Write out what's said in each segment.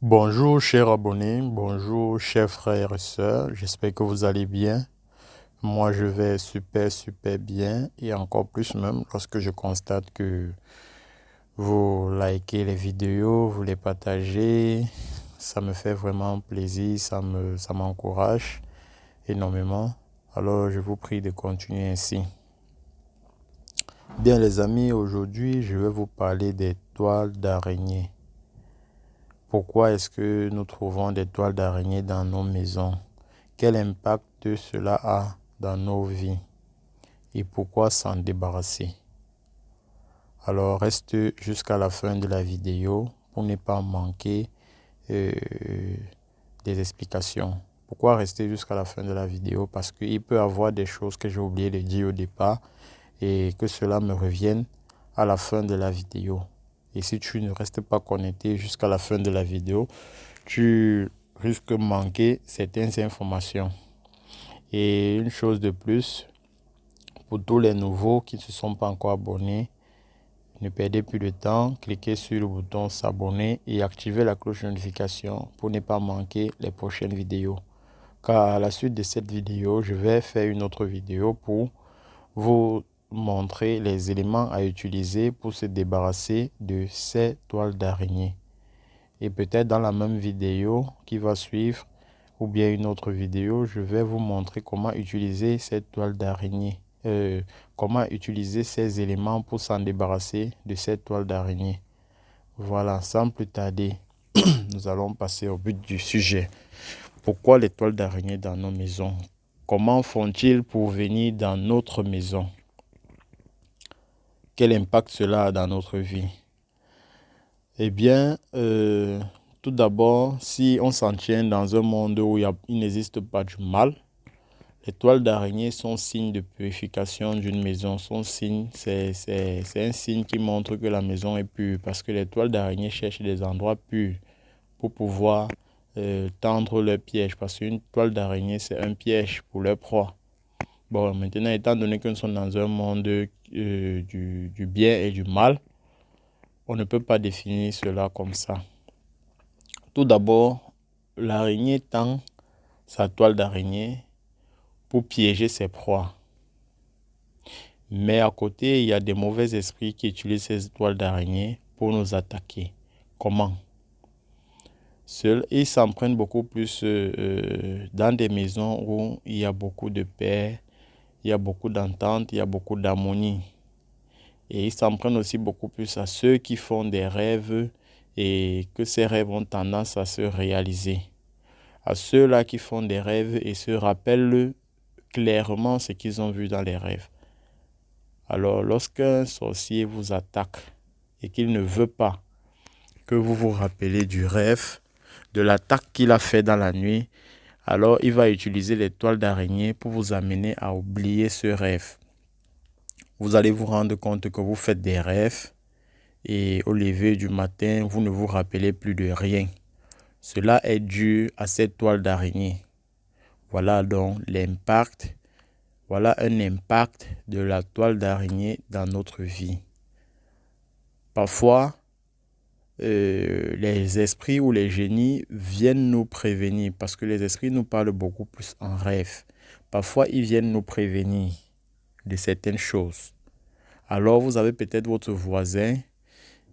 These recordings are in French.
Bonjour chers abonnés, bonjour chers frères et sœurs, j'espère que vous allez bien. Moi je vais super bien et encore plus même lorsque je constate que vous likez les vidéos, vous les partagez. Ça me fait vraiment plaisir, ça m'encourage énormément. Alors je vous prie de continuer ainsi. Bien les amis, aujourd'hui je vais vous parler des toiles d'araignée. Pourquoi est-ce que nous trouvons des toiles d'araignée dans nos maisons? Quel impact cela a dans nos vies? Et pourquoi s'en débarrasser? Alors reste jusqu'à la fin de la vidéo pour ne pas manquer euh, des explications. Pourquoi rester jusqu'à la fin de la vidéo? Parce qu'il peut y avoir des choses que j'ai oublié de dire au départ et que cela me revienne à la fin de la vidéo. Et si tu ne restes pas connecté jusqu'à la fin de la vidéo, tu risques de manquer certaines informations. Et une chose de plus, pour tous les nouveaux qui ne se sont pas encore abonnés, ne perdez plus de temps, cliquez sur le bouton s'abonner et activez la cloche de notification pour ne pas manquer les prochaines vidéos. Car à la suite de cette vidéo, je vais faire une autre vidéo pour vous montrer les éléments à utiliser pour se débarrasser de ces toiles d'araignée. Et peut-être dans la même vidéo qui va suivre ou bien une autre vidéo, je vais vous montrer comment utiliser cette toile d'araignée. Comment utiliser ces éléments pour s'en débarrasser de cette toile d'araignée. Voilà, sans plus tarder, nous allons passer au but du sujet. Pourquoi les toiles d'araignée dans nos maisons? Comment font-ils pour venir dans notre maison? Quel impact cela a dans notre vie? Eh bien, tout d'abord, si on s'en tient dans un monde où il n'existe pas du mal, les toiles d'araignée sont signe de purification d'une maison. C'est un signe qui montre que la maison est pure parce que les toiles d'araignée cherchent des endroits purs pour pouvoir tendre leur piège parce qu'une toile d'araignée, c'est un piège pour leur proie. Bon, maintenant, étant donné que nous sommes dans un monde du bien et du mal, on ne peut pas définir cela comme ça. Tout d'abord, l'araignée tend sa toile d'araignée pour piéger ses proies. Mais à côté, il y a des mauvais esprits qui utilisent ces toiles d'araignée pour nous attaquer. Comment? Ils s'en prennent beaucoup plus dans des maisons où il y a beaucoup de paix, il y a beaucoup d'entente, il y a beaucoup d'harmonie. Et ils s'en prennent aussi beaucoup plus à ceux qui font des rêves et que ces rêves ont tendance à se réaliser. À ceux-là qui font des rêves et se rappellent clairement ce qu'ils ont vu dans les rêves. Alors, lorsqu'un sorcier vous attaque et qu'il ne veut pas que vous vous rappelez du rêve, de l'attaque qu'il a fait dans la nuit, alors il va utiliser les toiles d'araignée pour vous amener à oublier ce rêve. Vous allez vous rendre compte que vous faites des rêves et au lever du matin, vous ne vous rappelez plus de rien. Cela est dû à cette toile d'araignée. Voilà donc l'impact. Voilà un impact de la toile d'araignée dans notre vie. Parfois, les esprits ou les génies viennent nous prévenir parce que les esprits nous parlent beaucoup plus en rêve. Parfois, ils viennent nous prévenir de certaines choses. Alors, vous avez peut-être votre voisin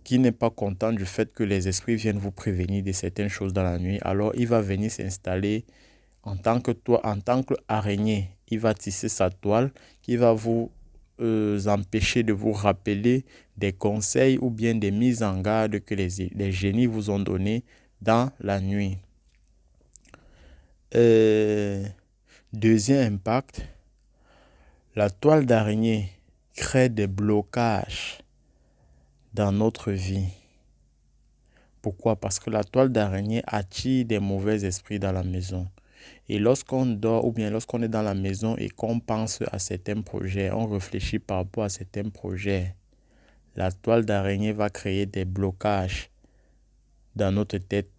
qui n'est pas content du fait que les esprits viennent vous prévenir de certaines choses dans la nuit. Alors, il va venir s'installer en tant qu'araignée. Il va tisser sa toile qui va vous empêcher de vous rappeler des conseils ou bien des mises en garde que les génies vous ont données dans la nuit. Deuxième impact, la toile d'araignée crée des blocages dans notre vie. Pourquoi? Parce que la toile d'araignée attire des mauvais esprits dans la maison. Et lorsqu'on dort ou bien lorsqu'on est dans la maison et qu'on pense à certains projets, on réfléchit par rapport à certains projets, la toile d'araignée va créer des blocages dans notre tête.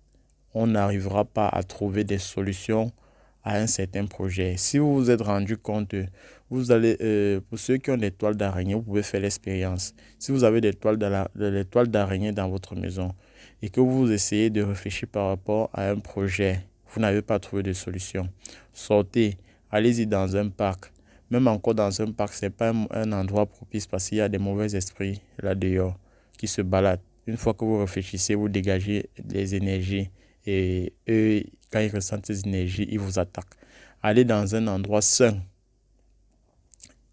On n'arrivera pas à trouver des solutions à un certain projet. Si vous vous êtes rendu compte, vous allez, pour ceux qui ont des toiles d'araignée, vous pouvez faire l'expérience. Si vous avez des toiles d'araignée dans votre maison et que vous essayez de réfléchir par rapport à un projet, vous n'avez pas trouvé de solution. Sortez, allez-y dans un parc. Même encore dans un parc, ce n'est pas un endroit propice parce qu'il y a des mauvais esprits là dehors qui se baladent. Une fois que vous réfléchissez, vous dégagez les énergies et eux, quand ils ressentent ces énergies, ils vous attaquent. Allez dans un endroit sain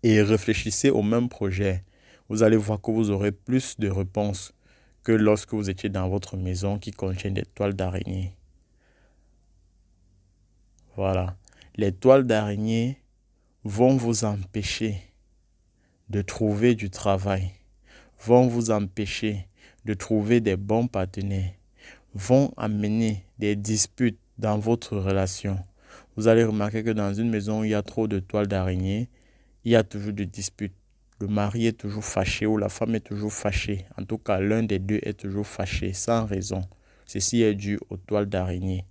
et réfléchissez au même projet. Vous allez voir que vous aurez plus de réponses que lorsque vous étiez dans votre maison qui contient des toiles d'araignée. Voilà. Les toiles d'araignée vont vous empêcher de trouver du travail, vont vous empêcher de trouver des bons partenaires, vont amener des disputes dans votre relation. Vous allez remarquer que dans une maison où il y a trop de toiles d'araignée, il y a toujours des disputes. Le mari est toujours fâché ou la femme est toujours fâchée. En tout cas, l'un des deux est toujours fâché sans raison. Ceci est dû aux toiles d'araignée.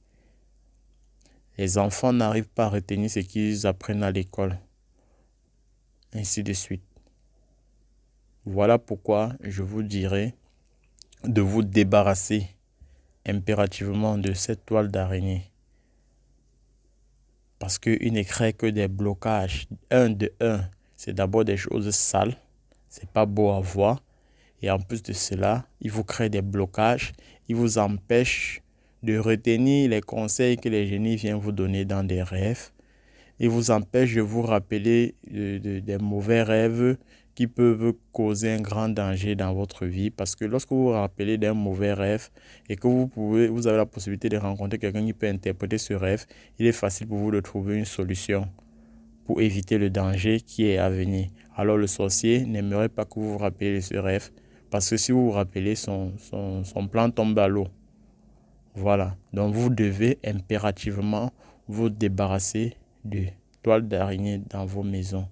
Les enfants n'arrivent pas à retenir ce qu'ils apprennent à l'école. Ainsi de suite. Voilà pourquoi je vous dirais de vous débarrasser impérativement de cette toile d'araignée. Parce qu'il ne crée que des blocages. C'est d'abord des choses sales. C'est pas beau à voir. Et en plus de cela, il vous crée des blocages. Il vous empêche de retenir les conseils que les génies viennent vous donner dans des rêves. Il vous empêche de vous rappeler des mauvais rêves qui peuvent causer un grand danger dans votre vie. Parce que lorsque vous vous rappelez d'un mauvais rêve et que vous avez la possibilité de rencontrer quelqu'un qui peut interpréter ce rêve, il est facile pour vous de trouver une solution pour éviter le danger qui est à venir. Alors le sorcier n'aimerait pas que vous vous rappeliez de ce rêve parce que si vous vous rappelez, son plan tombe à l'eau. Voilà. Donc vous devez impérativement vous débarrasser de toiles d'araignée dans vos maisons.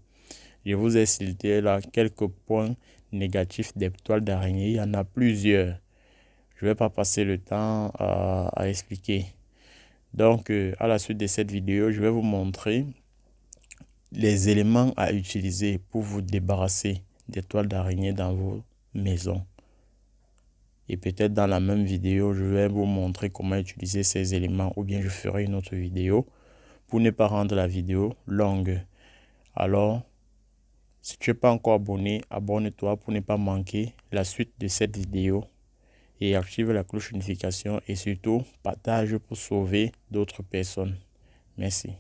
Je vous ai cité là quelques points négatifs des toiles d'araignée. Il y en a plusieurs. Je ne vais pas passer le temps à expliquer. Donc, à la suite de cette vidéo, je vais vous montrer les éléments à utiliser pour vous débarrasser des toiles d'araignée dans vos maisons. Et peut-être dans la même vidéo, je vais vous montrer comment utiliser ces éléments ou bien je ferai une autre vidéo pour ne pas rendre la vidéo longue. Alors, si tu n'es pas encore abonné, abonne-toi pour ne pas manquer la suite de cette vidéo et active la cloche de notification et surtout partage pour sauver d'autres personnes. Merci.